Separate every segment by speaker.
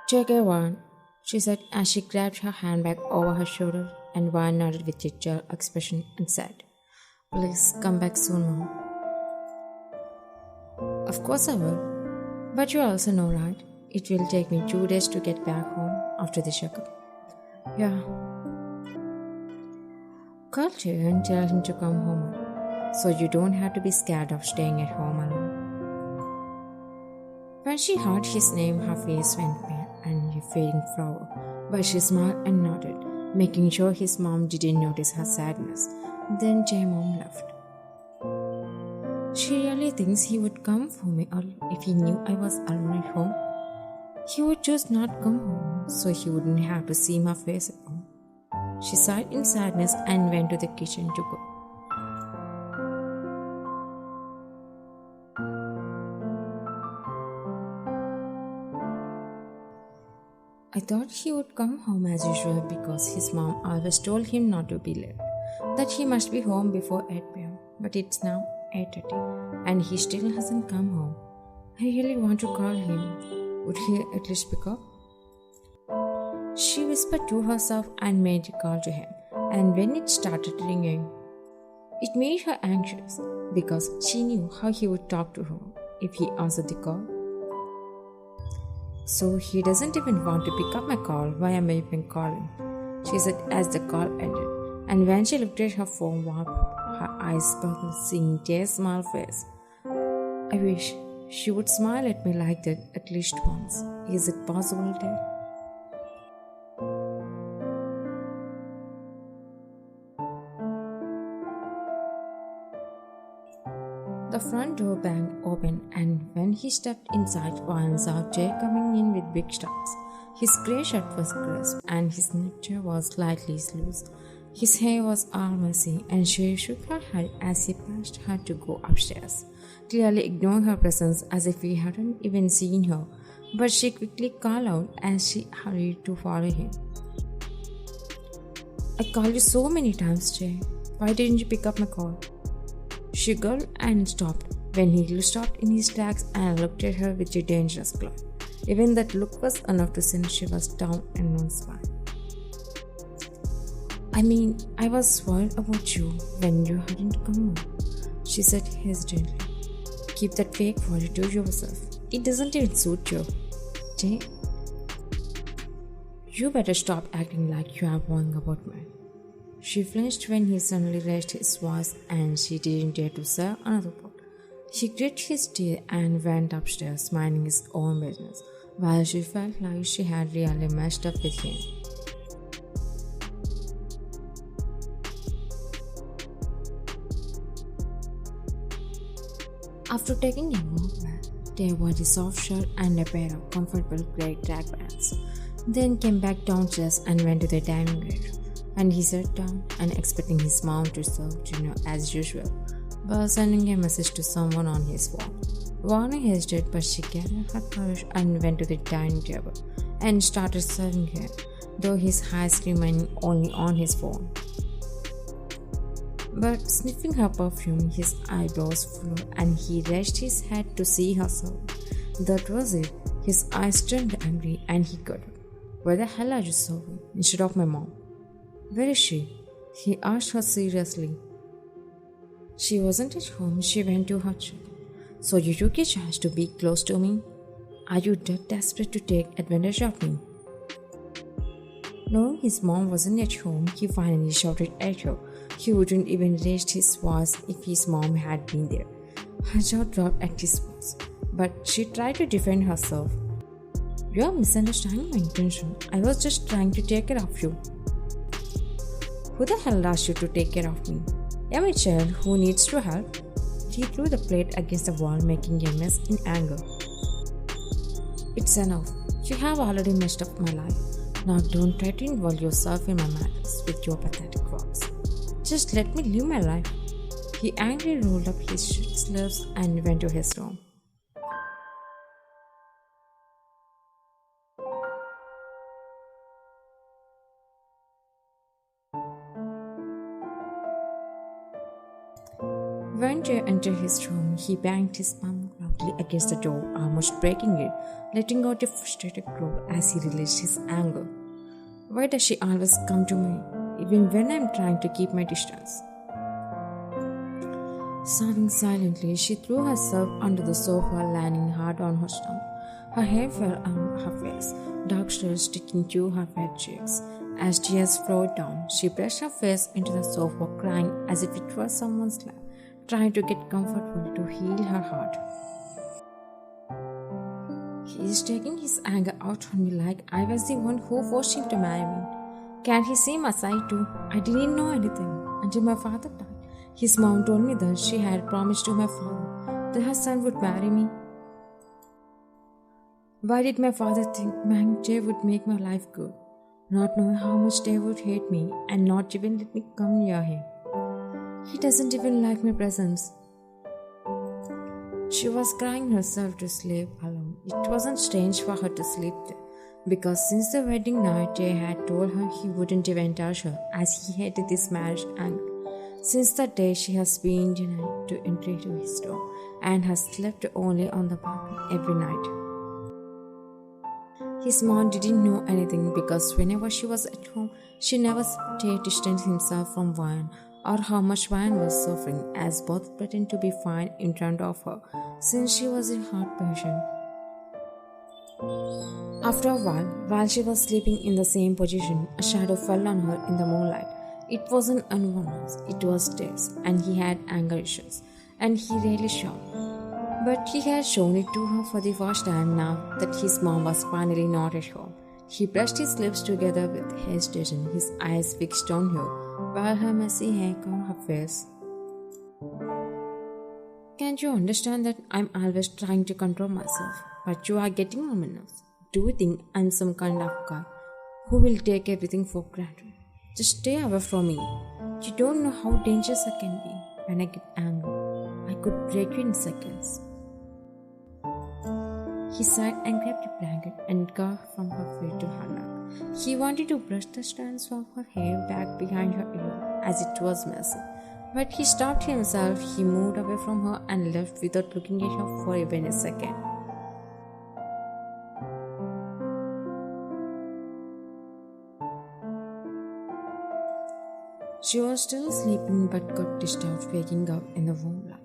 Speaker 1: Take a one, she said as she grabbed her handbag over her shoulder and Vine nodded with a dull expression and said, Please come back soon, Mom. Of course I will. But you also know, right? It will take me 2 days to get back home after the checkup. Yeah. Call Taehyung and tell him to come home, so you don't have to be scared of staying at home alone. When she heard his name, her face went pale and a fading flower, but she smiled and nodded, making sure his mom didn't notice her sadness. Then Jae-mom left. She really thinks he would come for me if he knew I was alone at home. He would just not come home, so he wouldn't have to see my face at home. She sighed in sadness and went to the kitchen to cook. I thought he would come home as usual because his mom always told him not to be late, that he must be home before 8 p.m. But it's now 8:30 and he still hasn't come home. I really want to call him. Would he at least pick up? She whispered to herself and made a call to him, and when it started ringing, it made her anxious because she knew how he would talk to her if he answered the call. So he doesn't even want to pick up my call. Why am I even calling? She said as the call ended, and when she looked at her phone, her eyes sparkled, seeing Jay's smile face. I wish she would smile at me like that at least once. Is it possible, Dad? The front door banged open, and when he stepped inside, Ryan saw Jay coming in with big steps. His grey shirt was crisp, and his necktie was slightly loose. His hair was all messy, and she shook her head as he passed her to go upstairs, clearly ignoring her presence as if he hadn't even seen her. But she quickly called out as she hurried to follow him. I called you so many times, Jay. Why didn't you pick up my call? She gulped and stopped when he stopped in his tracks and looked at her with a dangerous glare. Even that look was enough to send shivers down anyone's spine. I was worried about you when you hadn't come home, she said hesitantly. Keep that fake worry to yourself. It doesn't even suit you. Jay, you better stop acting like you are worrying about me. She flinched when he suddenly raised his voice, and she didn't dare to say another word. He grit his teeth and went upstairs, minding his own business, while she felt like she had really messed up with him. After taking a walk back, they wore a soft shirt and a pair of comfortable grey track pants, then came back downstairs and went to the dining area. And he sat down and expecting his mom to serve dinner as usual, but sending a message to someone on his phone. Warner hesitated, but she gathered her courage and went to the dining table and started serving him, though his eyes remaining only on his phone. But sniffing her perfume, his eyebrows flew and he raised his head to see her serve. That was it. His eyes turned angry and he got up. Why the hell are you serving instead of my mom? Where is she? He asked her seriously. She wasn't at home. She went to her chair. So you took a chance to be close to me? Are you that desperate to take advantage of me? Knowing his mom wasn't at home, he finally shouted at her. He wouldn't even raise his voice if his mom had been there. Her jaw dropped at his words, but she tried to defend herself. You are misunderstanding my intention. I was just trying to take care of you. Who the hell asked you to take care of me? Am I a child who needs to help? He threw the plate against the wall, making a mess in anger. It's enough. You have already messed up my life. Now don't try to involve yourself in my matters with your pathetic words. Just let me live my life. He angrily rolled up his sleeves and went to his room. When Jay entered his room, he banged his palm loudly violently against the door, almost breaking it, letting out a frustrated growl as he released his anger. Why does she always come to me, even when I'm trying to keep my distance? Sobbing silently, she threw herself onto the sofa, landing hard on her stomach. Her hair fell on her face, dark streaks sticking to her wet cheeks. As tears flowed down, she pressed her face into the sofa, crying as if it was someone's lap, trying to get comfortable to heal her heart. He is taking his anger out on me like I was the one who forced him to marry me. Can he see my side too? I didn't know anything until my father died. His mom told me that she had promised to my father that her son would marry me. Why did my father think marrying Jay would make my life good, not knowing how much Jay would hate me and not even let me come near him? He doesn't even like my presence. She was crying herself to sleep alone. It wasn't strange for her to sleep there, because since the wedding night, Jay had told her he wouldn't even touch her as he hated this marriage angle. Since that day, she has been denied to entry to his door and has slept only on the balcony every night. His mom didn't know anything because whenever she was at home, she never stayed distant himself from Ryan or how much Ryan was suffering, as both pretended to be fine in front of her since she was a heart patient. After a while she was sleeping in the same position, a shadow fell on her in the moonlight. It wasn't unwoman's, it was Dave's, and he had anger issues, and he really showed. But he had shown it to her for the first time now that his mom was finally not at home. He brushed his lips together with hesitation, his eyes fixed on her, while her messy hair covered her face. Can't you understand that I'm always trying to control myself, but you are getting on my nerves? Do you think I'm some kind of guy who will take everything for granted? Just stay away from me. You don't know how dangerous I can be when I get angry. I could break you in seconds. He sighed and grabbed a blanket and got her from her feet to her neck. He wanted to brush the strands of her hair back behind her ear as it was messy. But he stopped himself. He moved away from her and left without looking at her for even a second. She was still sleeping but got disturbed, waking up in the warm light.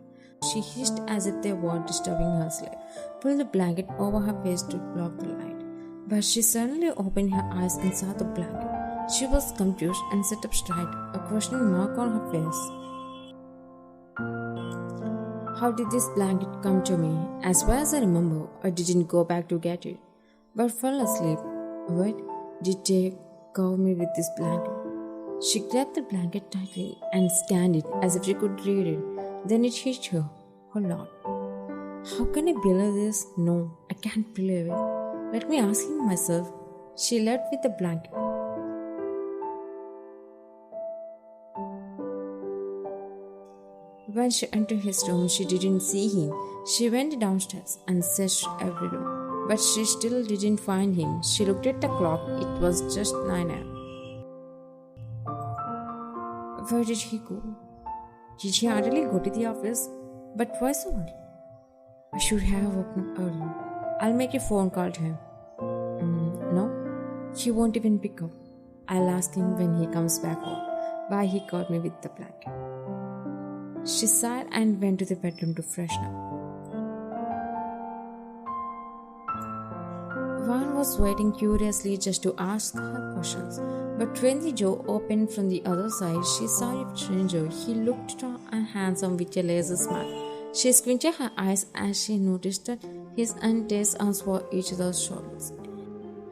Speaker 1: She hissed as if they were disturbing her sleep, pulled the blanket over her face to block the light. But she suddenly opened her eyes and saw the blanket. She was confused and sat up straight, a questioning mark on her face. How did this blanket come to me? As far as I remember, I didn't go back to get it, but fell asleep. Wait, did they cover me with this blanket? She grabbed the blanket tightly and scanned it as if she could read it. Then it hit her. Oh Lord. How can I believe this? No, I can't believe it. Let me ask him myself. She left with the blanket. When she entered his room, she didn't see him. She went downstairs and searched every room, but she still didn't find him. She looked at the clock. It was just 9 a.m. Where did he go? Did he hardly go to the office? But why so early? I should have woken up early. I'll make a phone call to him. No, he won't even pick up. I'll ask him when he comes back home why he caught me with the blanket. She sighed and went to the bedroom to freshen up. Vaughn was waiting curiously just to ask her questions. But when the door opened from the other side, she saw a stranger. He looked tall and handsome with a lazy smile. She squinted her eyes as she noticed that his and Dave's arms were each other's shoulders,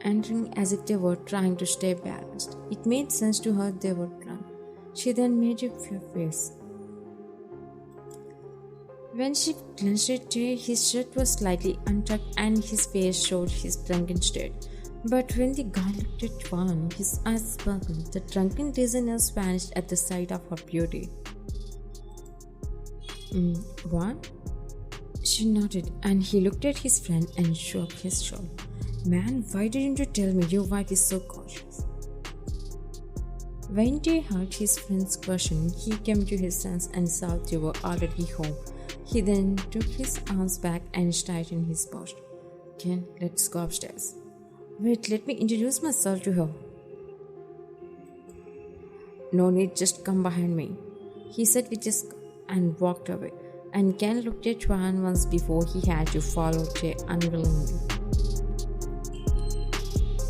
Speaker 1: entering as if they were trying to stay balanced. It made sense to her they were drunk. She then made a face. When she glanced at Jay, his shirt was slightly untucked and his face showed his drunken state. But when the guy looked at Vaughn, his eyes sparkled. The drunken dizziness vanished at the sight of her beauty. Vaughn? She nodded, and he looked at his friend and shook his shoulder. Man, why didn't you tell me your wife is so gorgeous? When Jay heard his friend's question, he came to his senses and saw they were already home. He then took his arms back and straightened his posture. Ken, let's go upstairs. Wait, let me introduce myself to her. No need, just come behind me. He said with his and walked away. And Ken looked at Juan once before he had to follow Jay unwillingly.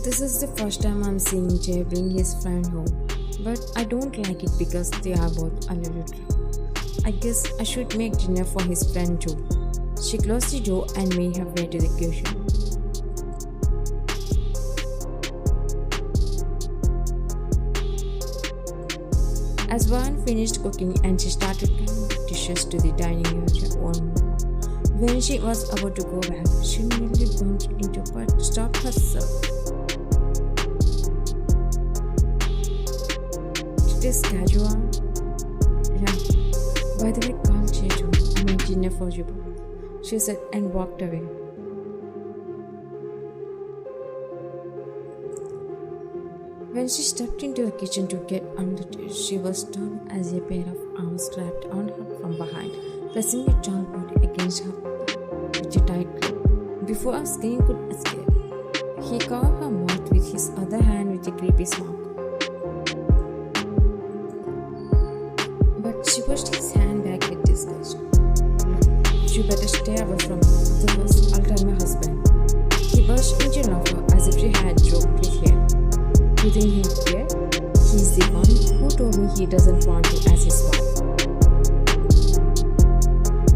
Speaker 1: This is the first time I'm seeing Jay bring his friend home, but I don't like it because they are both a little drunk. I guess I should make dinner for his friend too. She closed the door and made her way to the kitchen. As Juan finished cooking and she started carrying dishes to the dining area one more. When she was about to go back, she nearly bumped into but stopped herself. This casual? Yeah. By the way, call Jeju. I made dinner for you both, she said and walked away. When she stepped into the kitchen to get on the dish, she was stunned as a pair of arms grabbed on her from behind, pressing her tall body against her with a tight grip. Before a scream could escape, he covered her mouth with his other hand with a creepy smile. But she pushed his hand back with disgust. You better stay away from me, otherwise I'll tell my husband. He burst into laughter as if she had joked with him. You think he would care? He's the one who told me he doesn't want to as his wife.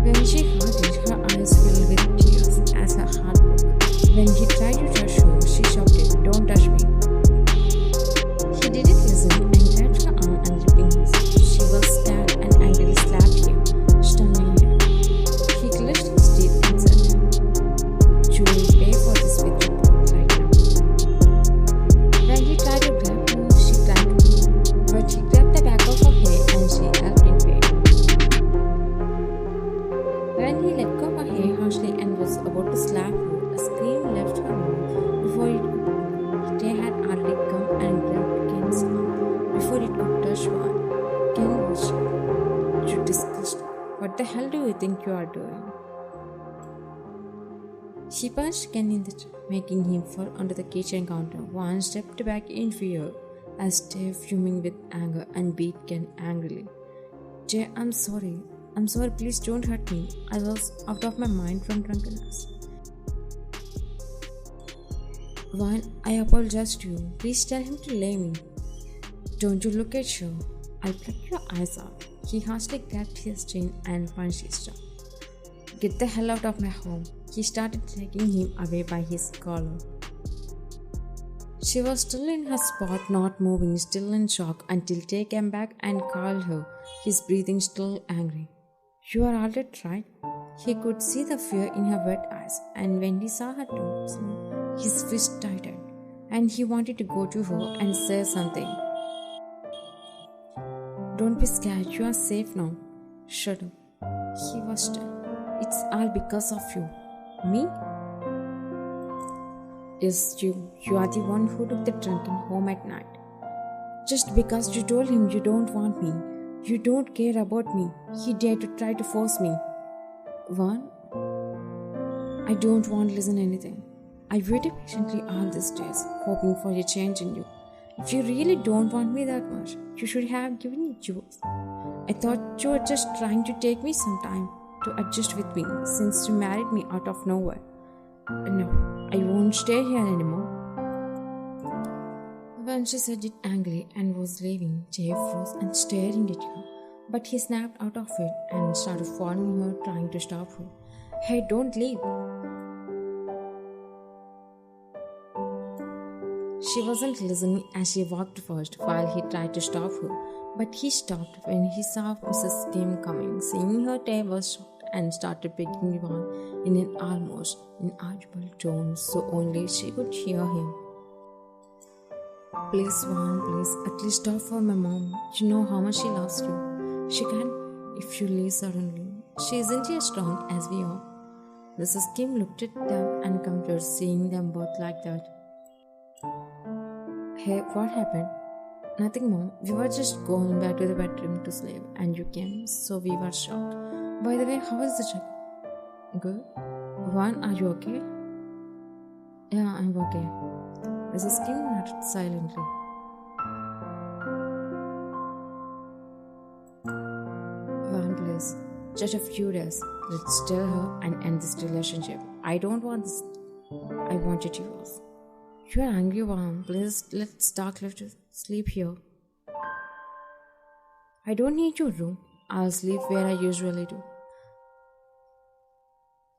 Speaker 1: When she heard it, her eyes filled with tears as her heart broke. When he tried to touch her, she shouted, "Don't touch me." He didn't listen and grabbed her arm and ripping his. She was scared and angrily slapped him, stunning him. He clenched his teeth and said, "You will pay for this with your blood right now." When he tried to grab her, she tried to move, but he grabbed the back of her hair and she held in pain. When he let go of her hair harshly and was about to slap her, a scream left her mouth before they had already come and grabbed Ken's arm before it could touch one. Ken was shocked. You disgusting. What the hell do you think you are doing? She punched Ken in the chin, making him fall onto the kitchen counter. Juan stepped back in fear as Jay, fuming with anger, and beat Ken angrily. Jay, I'm sorry, please don't hurt me. I was out of my mind from drunkenness. Juan, I apologize to you. Please tell him to leave me. Don't you look at you. I'll pluck your eyes out. He harshly grabbed his chin and punched his jaw. Get the hell out of my home. He started taking him away by his collar. She was still in her spot, not moving, still in shock, until Tay came back and called her, his breathing still angry. You are alright, right? He could see the fear in her wet eyes, and when he saw her toes, his fist tightened, and he wanted to go to her and say something. Don't be scared, you are safe now. Shut up. He was still. It's all because of you. Me? Yes, you. You are the one who took the drunken home at night. Just because you told him you don't want me, you don't care about me, he dared to try to force me. Juan, I don't want to listen to anything. I waited patiently all these days, hoping for a change in you. If you really don't want me that much, you should have given me yours. I thought you were just trying to take me some time to adjust with me since you married me out of nowhere. No, I won't stay here anymore. When she said it angrily and was leaving, Jay froze and staring at her. But he snapped out of it and started following her, trying to stop her. Hey, don't leave. She wasn't listening as she walked first while he tried to stop her. But he stopped when he saw Mrs. Kim coming. Seeing her, Tay was shocked and started begging Juan in an almost inaudible tone so only she could hear him. Please, Juan, please, at least stop for my mom. You know how much she loves you. She can't if you leave suddenly. She isn't as strong as we are. Mrs. Kim looked at them and compared, seeing them both like that. Hey, what happened? Nothing, Mom. We were just going back to the bedroom to sleep and you came, so we were shocked. By the way, how is the check? Good. Juan, are you okay? Yeah, I'm okay. Mrs. Kim nodded silently. Juan, please. Just a few days. Let's tell her and end this relationship. I don't want this. I want a divorce. You are angry, Juan. Please, let's talk. Let's sleep here. I don't need your room. I'll sleep where I usually do.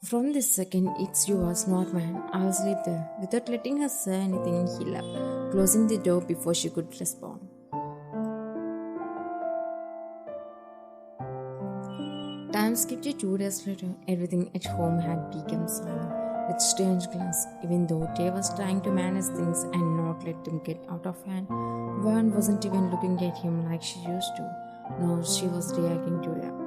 Speaker 1: From this second, it's yours, not mine. I'll sleep there. Without letting her say anything, he left, closing the door before she could respond. Time skipped to 2 days later. Everything at home had become silent, with strange glance. Even though Tay was trying to manage things and not let them get out of hand, Vaughn wasn't even looking at him like she used to. No, she was reacting to them.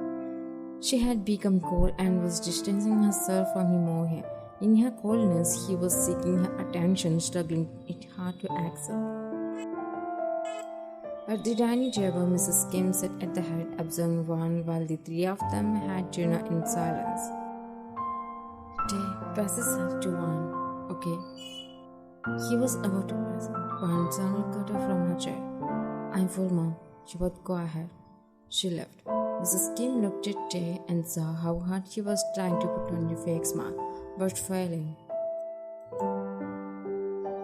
Speaker 1: She had become cold and was distancing herself from him more here. In her coldness, he was seeking her attention, struggling it hard to accept. At the dining table, Mrs. Kim sat at the head, observing Vaughn while the three of them had dinner in silence. Tay, pass this up to Vaughn, okay? He was about to pass it. Vaughn suddenly cut her from her chair. I'm full, Mom. You both go ahead. She left. Mrs. Kim looked at Tay and saw how hard he was trying to put on a fake smile, but failing.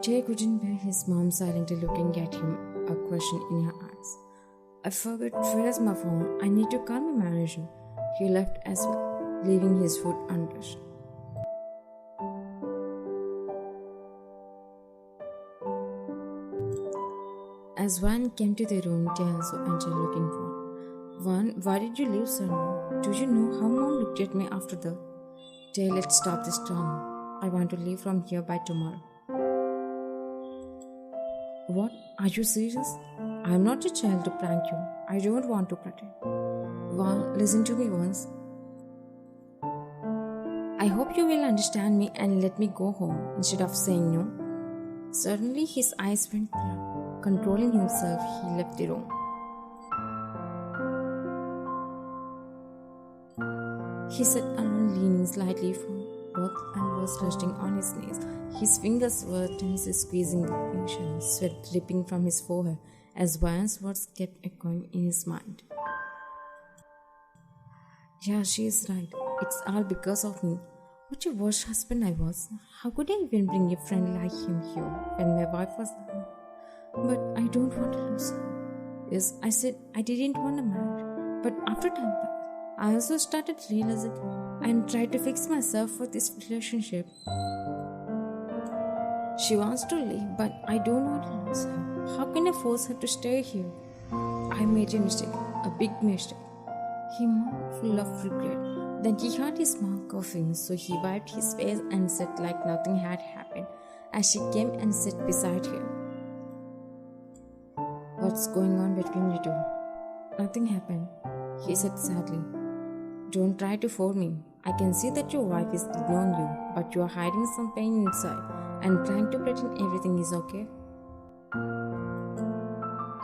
Speaker 1: Tay couldn't bear his mom silently looking at him, a question in her eyes. I forgot, where's my phone? I need to call my manager. He left as well, leaving his food untouched. As Van came to the room, Tay also entered looking for him. Van, why did you leave suddenly? Do you know how Mom looked at me after that? Tay, let's stop this drama. I want to leave from here by tomorrow. What? Are you serious? I'm not a child to prank you. I don't want to pretend. Van, listen to me once. I hope you will understand me and let me go home instead of saying no. Suddenly his eyes went blank. Controlling himself, he left the room. He sat alone, leaning slightly forward and was resting on his knees. His fingers were tensely squeezing the cushion, sweat dripping from his forehead as Van's words kept echoing in his mind. Yeah, she is right. It's all because of me. What a worse husband I was. How could I even bring a friend like him here when my wife was there? But I don't want to lose her. Yes, I said I didn't want to marry. But after time passed, I also started realizing and tried to fix myself for this relationship. She wants to leave, but I don't want to lose her. How can I force her to stay here? I made a mistake, a big mistake. He moaned full of regret. Then he heard his mom coughing, so he wiped his face and said like nothing had happened as she came and sat beside him. What's going on between you two? Nothing happened, he said sadly. Don't try to fool me. I can see that your wife is ignoring you, but you are hiding some pain inside and trying to pretend everything is okay.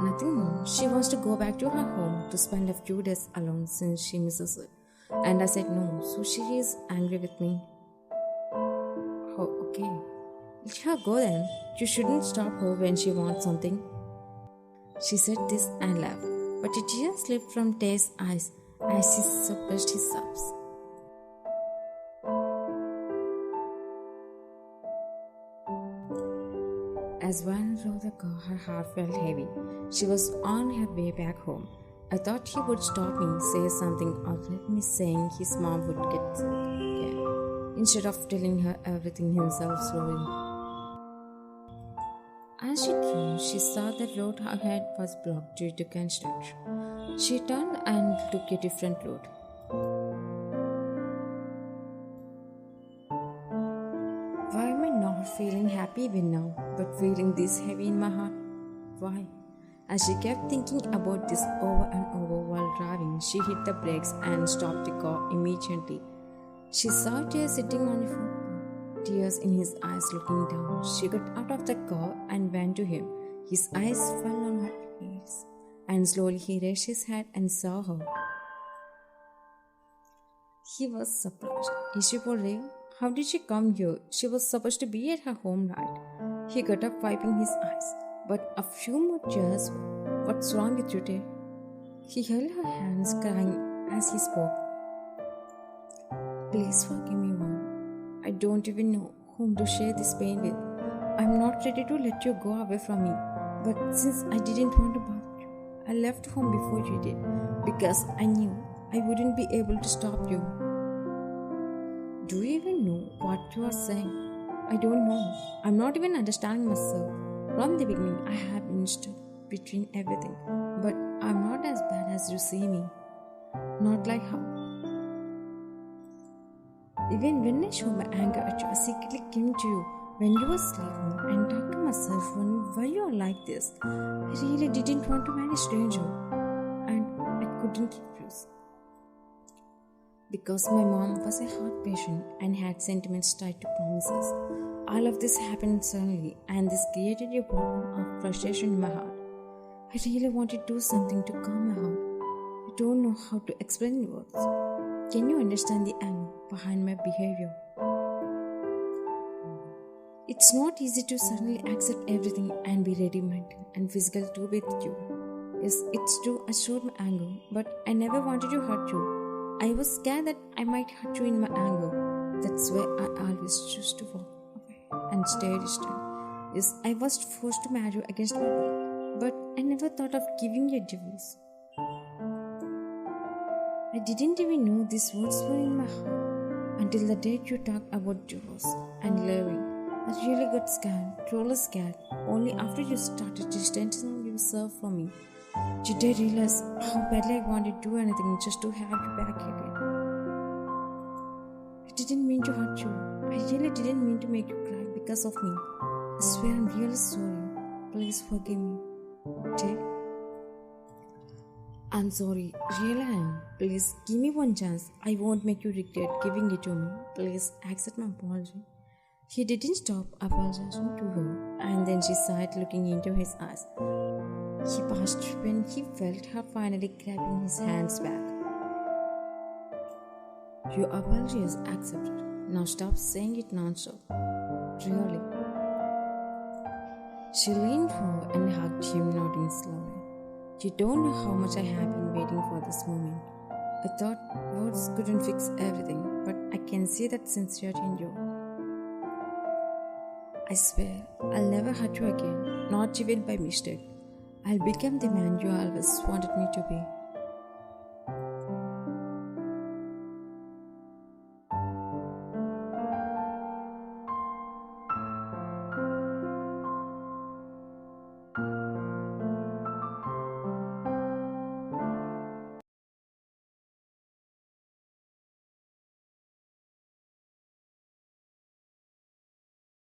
Speaker 1: Nothing more. She wants to go back to her home to spend a few days alone since she misses it. And I said no, so she is angry with me. Oh, okay. Let her go then. You shouldn't stop her when she wants something. She said this and laughed, but a tear slipped from Tay's eyes as he suppressed his sobs. As Van drove the car, her heart felt heavy. She was on her way back home. I thought he would stop me, say something, or let me saying his mom would get sick again, instead of telling her everything himself slowly. As she drove, she saw the road ahead was blocked due to construction. She turned and took a different route. Why am I not feeling happy even now, but feeling this heavy in my heart? Why? As she kept thinking about this over and over while driving, she hit the brakes and stopped the car immediately. She saw Tay sitting on the footpath, tears in his eyes looking down. She got out of the car and went to him. His eyes fell on her face, and slowly he raised his head and saw her. He was surprised. Is she for real? How did she come here? She was supposed to be at her home, right? He got up, wiping his eyes. But a few more tears. What's wrong with you, Tay? He held her hands, crying as he spoke. Please forgive me, Mom. I don't even know whom to share this pain with. I'm not ready to let you go away from me. But since I didn't want to bother you, I left home before you did because I knew I wouldn't be able to stop you. Do you even know what you are saying? I don't know. I'm not even understanding myself. From the beginning, I have been stuck between everything. But I'm not as bad as you see me. Not like how. Even when I showed my anger at you, I secretly came to you when you were sleeping and talked to myself wondering why you are like this. I really didn't want to marry a stranger. And I couldn't refuse. Because my mom was a heart patient and had sentiments tied to promises. All of this happened suddenly and this created a problem of frustration in my heart. I really wanted to do something to calm my heart. I don't know how to explain in words. Can you understand the anger behind my behavior? It's not easy to suddenly accept everything and be ready mental and physical to be with you. Yes, it's true, I showed my anger, but I never wanted to hurt you. I was scared that I might hurt you in my anger. That's why I always choose to walk away and stay distant. Yes, I was forced to marry you against my will, but I never thought of giving you a divorce. I didn't even know these words were in my heart until the day you talked about divorce and leaving. I really got scared, truly scared, only after you started distancing yourself from me. Did I realize how badly I wanted to do anything just to have you back again? I didn't mean to hurt you. I really didn't mean to make you cry because of me. I swear I'm really sorry. Please forgive me. Take. I'm sorry, really I am. Please give me one chance. I won't make you regret giving it to me. Please accept my apology. He didn't stop apologizing to her, and then she sighed, looking into his eyes. He paused when he felt her finally grabbing his hands back. Your apology is accepted. Now stop saying it non-stop. Really. She leaned forward and hugged him, nodding slowly. You don't know how much I have been waiting for this moment. I thought words couldn't fix everything, but I can see that sincerity in you. I swear, I'll never hurt you again, not even by mistake. I'll become the man you always wanted me to be.